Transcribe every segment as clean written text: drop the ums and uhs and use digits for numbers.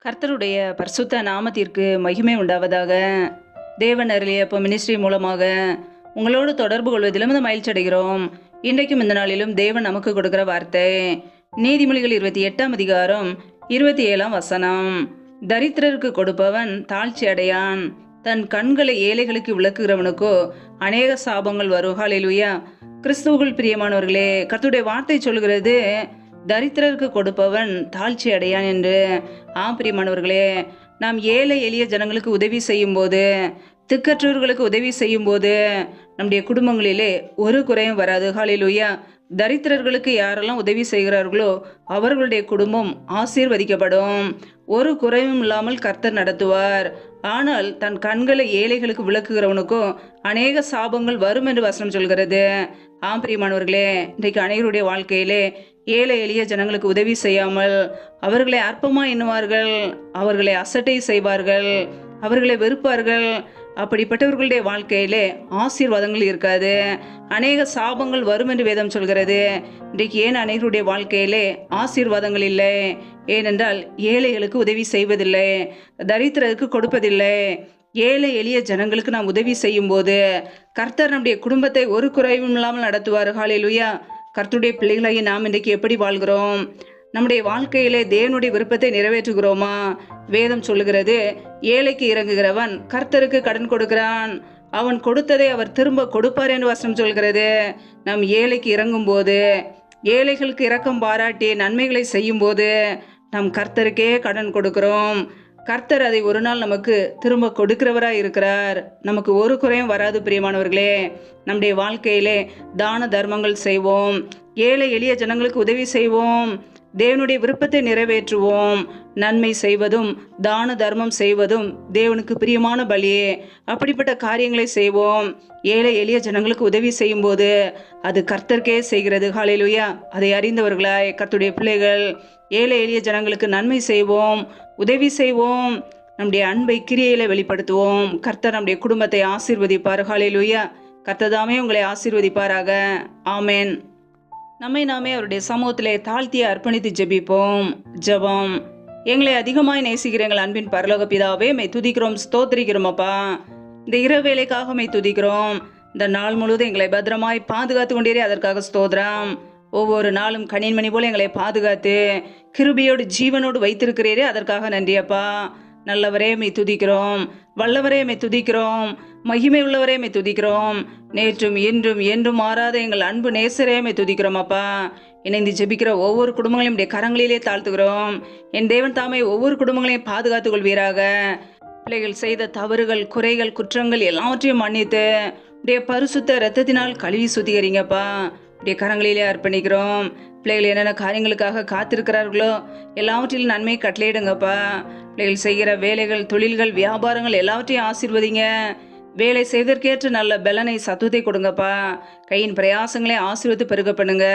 கர்த்தருடைய பரிசுத்த நாமத்திற்கு மகிமை உண்டாவதாக. தேவன் அருளிய இப்போ மினிஸ்ட்ரி மூலமாக உங்களோடு தொடர்பு கொள்வதிலும் மகிழ்ச்சி அடைகிறோம். இன்றைக்கும் இந்த நாளிலும் தேவன் நமக்கு கொடுக்கிற வார்த்தை நீதிமொழிகள் 28ஆம் அதிகாரம் 27ஆம் வசனம். தரித்திரருக்கு கொடுப்பவன் தாழ்ச்சி அடையான், தன் கண்களை ஏழைகளுக்கு விளக்குகிறவனுக்கோ அநேக சாபங்கள் வரும். ஹல்லேலூயா. கிறிஸ்துவுக்குள் பிரியமானவர்களே, கர்த்தருடைய வார்த்தை சொல்கிறது தரித்திரருக்கு கொடுப்பவன் தாழ்ச்சி அடையான் என்று. பிரியமானவர்களே, நாம் ஏழை எளிய ஜனங்களுக்கு உதவி செய்யும் போது, திக்கற்றவர்களுக்கு உதவி செய்யும் போது நம்முடைய குடும்பங்களிலே ஒரு குறையும் வராது. ஹல்லேலூயா. தரித்திரர்களுக்கு யாரெல்லாம் உதவி செய்கிறார்களோ அவர்களுடைய குடும்பம் ஆசீர்வதிக்கப்படும். ஒரு குறையும் இல்லாமல் கர்த்தர் நடத்துவார். ஆனால் தன் கண்களை ஏழைகளுக்கு விளக்குகிறவனுக்கும் அநேக சாபங்கள் வரும் என்று வசனம் சொல்கிறது. பிரியமானவர்களே, இன்றைக்கு அனைவருடைய வாழ்க்கையிலே ஏழை எளிய ஜனங்களுக்கு உதவி செய்யாமல் அவர்களை அற்பமாக எண்ணுவார்கள், அவர்களை அசட்டை செய்வார்கள், அவர்களை வெறுப்பார்கள். அப்படிப்பட்டவர்களுடைய வாழ்க்கையிலே ஆசீர்வாதங்கள் இருக்காது, அநேக சாபங்கள் வரும் என்று வேதம் சொல்கிறது. இன்றைக்கு ஏன் அனைவருடைய வாழ்க்கையிலே ஆசீர்வாதங்கள் இல்லை? ஏனென்றால் ஏழைகளுக்கு உதவி செய்வதில்லை, தரித்திரருக்கு கொடுப்பதில்லை. ஏழை எளிய ஜனங்களுக்கு நாம் உதவி செய்யும் போது கர்த்தர் நம்முடைய குடும்பத்தை ஒரு குறைவும் இல்லாமல் நடத்துவார். ஹல்லேலூயா. கர்த்தருடைய பிள்ளைகளாகி நாம் இன்றைக்கு எப்படி வாழ்கிறோம்? நம்முடைய வாழ்க்கையிலே தேவனுடைய விருப்பத்தை நிறைவேற்றுகிறோமா? வேதம் சொல்லுகிறது, ஏழைக்கு இறங்குகிறவன் கர்த்தருக்கு கடன் கொடுக்கிறான், அவன் கொடுத்ததை அவர் திரும்ப கொடுப்பார் என்று வசனம் சொல்கிறது. நம் ஏழைக்கு இறங்கும் போது, ஏழைகளுக்கு இரக்கம் பாராட்டி நன்மைகளை செய்யும் போது நம் கர்த்தருக்கே கடன் கொடுக்கிறோம். கர்த்தர் அதை ஒரு நாள் நமக்கு திரும்ப கொடுக்கிறவராய் இருக்கிறார். நமக்கு ஒரு குறையும் வராது. பிரியமானவர்களே, நம்முடைய வாழ்க்கையிலே தான தர்மங்கள் செய்வோம், ஏழை எளிய ஜனங்களுக்கு உதவி செய்வோம், தேவனுடைய விருப்பத்தை நிறைவேற்றுவோம். நன்மை செய்வதும் தான தர்மம் செய்வதும் தேவனுக்கு பிரியமான பலியே. அப்படிப்பட்ட காரியங்களை செய்வோம். ஏழை எளிய ஜனங்களுக்கு உதவி செய்யும் போது அது கர்த்தருக்கே செய்கிறது. ஹல்லேலூயா. அதை அறிந்தவர்களாய் கர்த்தருடைய பிள்ளைகள் ஏழை எளிய ஜனங்களுக்கு நன்மை செய்வோம், உதவி செய்வோம், நம்முடைய அன்பை கிரியையில வெளிப்படுத்துவோம். கர்த்தர் நம்முடைய குடும்பத்தை ஆசீர்வதிப்பார். ஹல்லேலூயா. கர்த்தர் தாமே உங்களை ஆசீர்வதிப்பாராக. ஆமேன். நம்மை நாமே அவருடைய சமூகத்திலே தாழ்த்தி அர்ப்பணித்து ஜெபிப்போம். ஜெபம். எங்களை அதிகமாய் நேசிக்கிற எங்கள் அன்பின் பரலோக பிதாவே, மை துதிக்கிறோம், ஸ்தோத்திரிக்கிறோம் அப்பா. இந்த இரவு வேலைக்காக மை துதிக்கிறோம். இந்த நாள் முழுவதும் எங்களை பத்திரமாய் பாதுகாத்து கொண்டீரே, அதற்காக ஸ்தோத்திரம். ஒவ்வொரு நாளும் கனின்மணி போல எங்களை பாதுகாத்து கிருபையோடு ஜீவனோடு வைத்திருக்கிறீரே, அதற்காக நன்றி அப்பா. நல்லவரே மை துதிக்கிறோம், வல்லவரே மை துதிக்கிறோம், மகிமை உள்ளவரே மை துதிக்கிறோம். நேற்றும் இன்றும் என்றும் மாறாத எங்கள் அன்பு நேசரே மை துதிக்கிறோம் அப்பா. இணைந்து ஜெபிக்கிற ஒவ்வொரு குடும்பங்களையும் உடைய கரங்களிலே தாழ்த்துகிறோம். என் தேவன் தாமே ஒவ்வொரு குடும்பங்களையும் பாதுகாத்துக் கொள்வீராக. பிள்ளைகள் செய்த தவறுகள், குறைகள், குற்றங்கள் எல்லாவற்றையும் மன்னித்து உடைய பரிசுத்த இரத்தத்தினால் கழுவி சுத்திகரிங்கப்பா. உடைய கரங்களிலே அர்ப்பணிக்கிறோம். பிள்ளைகள் என்னென்ன காரியங்களுக்காக காத்திருக்கிறார்களோ எல்லாவற்றிலும் நன்மை கட்டளையிடுங்கப்பா. பிள்ளைகள் செய்கிற வேலைகள், தொழில்கள், வியாபாரங்கள் எல்லாவற்றையும் ஆசீர்வதிங்க. வேலை செய்வதற்கேற்ற நல்ல பலனை, சத்துவத்தை கொடுங்கப்பா. கையின் பிரயாசங்களை ஆசீர்வதித்து பெருக பண்ணுங்க.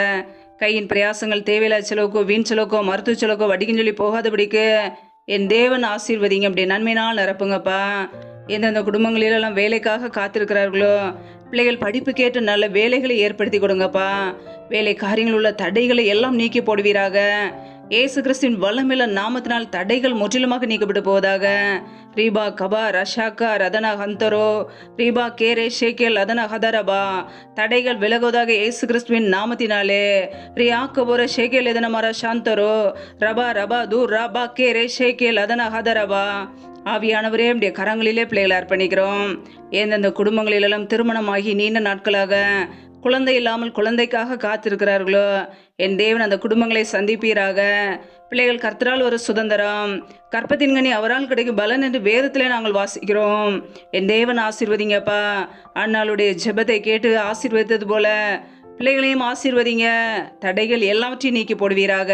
கையின் பிரயாசங்கள் தேவையில்லாத செலவுக்கோ, வீண் செலவுக்கோ, மருத்துவ செலவுக்கோ, வட்டிக்குன்னு சொல்லி போகாதபடிக்கு என் தேவன் ஆசீர்வதிங்க. அப்படி நன்மையினால் நிரப்புங்கப்பா. எந்தெந்த குடும்பங்களிலெல்லாம் வேலைக்காக காத்திருக்கிறார்களோ பிள்ளைகள் படிப்புக்கேற்ற நல்ல வேலைகளை ஏற்படுத்தி கொடுங்கப்பா. வேலை காரியங்கள் உள்ள தடைகளை எல்லாம் நீக்கி போடுவீராக. ஏசு கிறிஸ்துவின் வல்லமையுள்ள நாமத்தினால் தடைகள் முற்றிலுமாக நீக்கப்பட்டு போவதாக. ரீபா கபா ரஷாக்கா ரதனா ஹந்தரோ ரீபா கேரே ஷேகேல் அதனா ஹதரபா. தடைகள் விலகுவதாக ஏசு கிறிஸ்துவின் நாமத்தினாலே. ரியா கபோர ஷேகேல் எதன மர சாந்தரோ ரபா ரபா தூர் ரபா கேரே ஷேகேல் அதனா ஹதரபா. ஆவியானவரே, உடைய கரங்களிலே பிள்ளைகளை அர்ப்பணிக்கிறோம். எந்தெந்த குடும்பங்களிலெல்லாம் திருமணமாகி நீண்ட நாட்களாக குழந்தை இல்லாமல் குழந்தைக்காக காத்திருக்கிறார்களோ என் தேவன் அந்த குடும்பங்களை சந்திப்பீராக. பிள்ளைகள் கர்த்தரால் ஒரு சுதந்திரம், கற்பத்தின் கனி அவரால் கிடைக்கும் பலன் என்று வேதத்திலே நாங்கள் வாசிக்கிறோம். என் தேவன் ஆசீர்வதிங்கப்பா. அன்னாளுடைய ஜெபத்தை கேட்டு ஆசீர்வதித்தது போல பிள்ளைகளையும் ஆசீர்வதிங்க. தடைகள் எல்லாவற்றையும் நீக்கி போடுவீராக.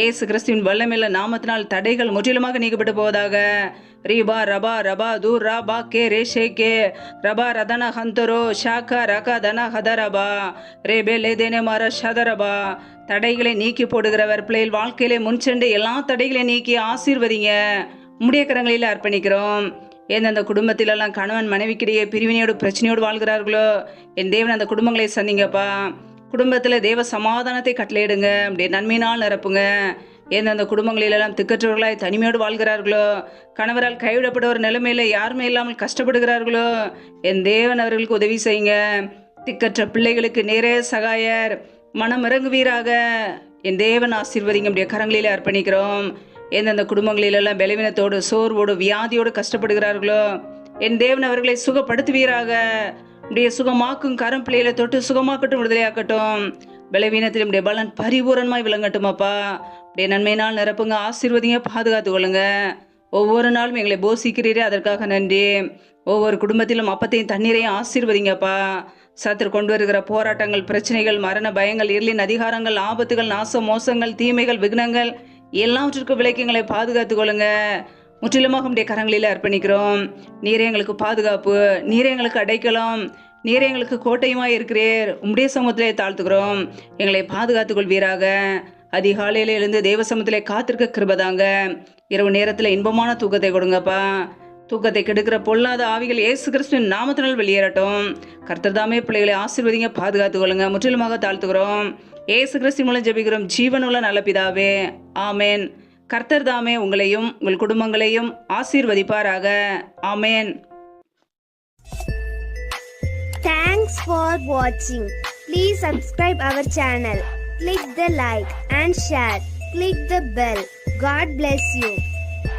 ஏசு கிறிஸ்துவின் வல்லமையுள்ள நாமத்தினால் தடைகள் முற்றிலுமாக நீக்கப்பட்டு போவதாக. ரீபா ரபா ரபா தூர் ரபா கே ரே ஷே கே ரபா ரதன ஹந்தரோ ஷாக்கா ரகா தன ஹதரபா ரேபே லேதேனே மார ஷதரபா. தடைகளை நீக்கி போடுகிறவர் பிள்ளைகள் வாழ்க்கையிலே முன்சென்று எல்லா தடைகளையும் நீக்கி ஆசீர்வதிங்க. உம்முடைய கரங்களில் அர்ப்பணிக்கிறோம். எந்தெந்த குடும்பத்திலெல்லாம் கணவன் மனைவிக்கிடையே பிரிவினையோடு பிரச்சனையோடு வாழ்கிறார்களோ என் தேவன் அந்த குடும்பங்களை சந்திங்கப்பா. குடும்பத்தில் தேவ சமாதானத்தை கட்டளையிடுங்க. அப்படியே நன்மையினால் நிரப்புங்க. எந்தெந்த குடும்பங்களிலெல்லாம் திக்கற்றவர்களாய் தனிமையோடு வாழ்கிறார்களோ, கணவரால் கைவிடப்பட்ட ஒரு நிலைமையில யாருமே இல்லாமல் கஷ்டப்படுகிறார்களோ, என் தேவன் அவர்களுக்கு உதவி செய்யுங்க. திக்கற்ற பிள்ளைகளுக்கு நேரே சகாயர், மனம் இறங்குவீராக. என் தேவன் ஆசீர்வதிங்க. நம்முடைய கரங்களிலே அர்ப்பணிக்கிறோம். எந்தெந்த குடும்பங்களிலெல்லாம் பலவீனத்தோடு சோர்வோடு வியாதியோடு கஷ்டப்படுகிறார்களோ, என் தேவன் அவர்களை சுகப்படுத்துவீராக. உடைய சுகமாக்கும் கரம் பிள்ளைகளை தொட்டு சுகமாக்கட்டும், விடுதலையாக்கட்டும். பலவீனத்தில் உடைய பலன் பரிபூரணமாய் விளங்கட்டும் அப்பா. உடைய நன்மையினால் நிரப்புங்க, ஆசீர்வதிங்க, பாதுகாத்து கொள்ளுங்க. ஒவ்வொரு நாளும் எங்களை போஷிக்கிறீரே, அதற்காக நன்றி. ஒவ்வொரு குடும்பத்திலும் அப்பத்தையும் தண்ணீரையும் ஆசீர்வதிங்கப்பா. சத்துரு கொண்டு வருகிற போராட்டங்கள், பிரச்சனைகள், மரண பயங்கள், இருளின் அதிகாரங்கள், ஆபத்துகள், நாச மோசங்கள், தீமைகள், விக்னங்கள் எல்லாவற்றிற்கும் விலைக்குங்களை பாதுகாத்து கொள்ளுங்க. முற்றிலுமாக உடைய கரங்களில் அர்ப்பணிக்கிறோம். நீரே எங்களுக்கு பாதுகாப்பு, நீரே எங்களுக்கு அடைக்கலம், நீரே எங்களுக்கு கோட்டையுமாய் இருக்கிறீர். உம்முடைய சமூகத்திலே தாழ்த்துக்கிறோம். எங்களை பாதுகாத்துக் கொள்வீராக. அதிகாலையில எழுந்து தேவ சமூகத்திலே காத்திருக்க கிருபதாங்க. இரவு நேரத்தில் இன்பமான தூக்கத்தை கொடுங்கப்பா. தூக்கத்தை கெடுக்கிற பொல்லாத ஆவிகள் இயேசு கிறிஸ்துவின் நாமத்தினால் வெளியேறட்டும். கர்த்தர் தாமே பிள்ளைகளை ஆசீர்வதிங்க, பாதுகாத்துக் கொள்ளுங்க. முற்றிலுமாக தாழ்த்துக்கிறோம். இயேசு கிறிஸ்து மூலம் ஜெபிக்கிறோம் ஜீவனுள்ள நல்ல பிதாவே, ஆமேன். கர்த்தர் தாமே உங்களையும் உங்கள் குடும்பங்களையும் ஆசீர்வதிப்பாராக. ஆமேன். Thanks for watching. Please subscribe our channel. Click the like and share. Click the bell. God bless you.